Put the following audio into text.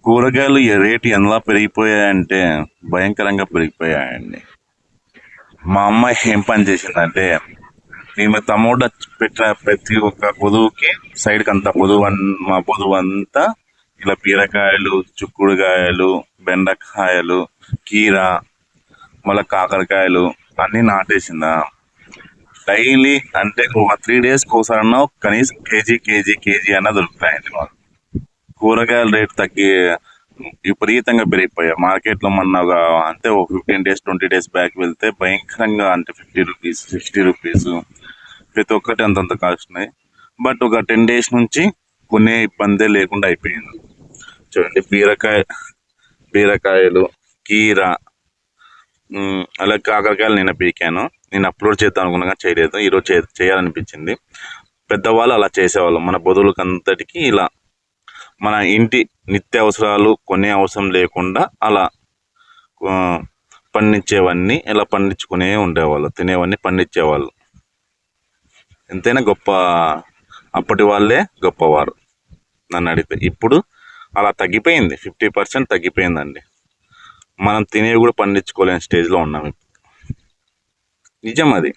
కూరగాయలు రేటు ఎలా పెరిగిపోయాయంటే భయంకరంగా పెరిగిపోయాయండి. మా అమ్మాయి ఏం పని చేసిందంటే, మేము టమోటా పెట్టిన ప్రతి ఒక్క పొదువుకి సైడ్కి అంతా మా పొదువు అంతా ఇలా బీరకాయలు, చుక్కుడుకాయలు, బెండకాయలు, కీర, మళ్ళీ కాకరకాయలు అన్నీ నాటేసిందా. డైలీ అంటే ఒక 3 daysకి ఒకసారన్నా కనీసం కేజీ అన్న దొరుకుతాయండి మాకు. కూరగాయల రేటు విపరీతంగా పెరిగిపోయాయి మార్కెట్లో. మొన్న అంటే ఒక 15 days 20 days బ్యాక్ వెళ్తే భయంకరంగా, అంటే 50 రూపీస్ 60 రూపీస్ ప్రతి ఒక్కటి అంతంత కాస్ట్ ఉన్నాయి. బట్ ఒక 10 days నుంచి కొనే ఇబ్బందే లేకుండా అయిపోయింది. చూడండి, బీరకాయలు, కీర, అలాగే కాకరకాయలు నిన్న పీకాను. నేను అప్లోడ్ చేద్దాం అనుకున్నా కానీ చేయలేదు. ఈరోజు చేయాలనిపించింది. పెద్దవాళ్ళు అలా చేసేవాళ్ళు. మన బొదువులకు అంతటికి ఇలా మన ఇంటి నిత్యావసరాలు కొనే అవసరం లేకుండా అలా పండించేవన్నీ ఇలా పండించుకునే ఉండేవాళ్ళు, తినేవన్నీ పండించేవాళ్ళు. ఎంతైనా గొప్ప, అప్పటి వాళ్ళే గొప్పవారు నన్ను అడిగితే. ఇప్పుడు అలా తగ్గిపోయింది, 50% తగ్గిపోయిందండి. మనం తినేవి కూడా పండించుకోలేని స్టేజ్లో ఉన్నాం ఇప్పుడు. నిజం అది.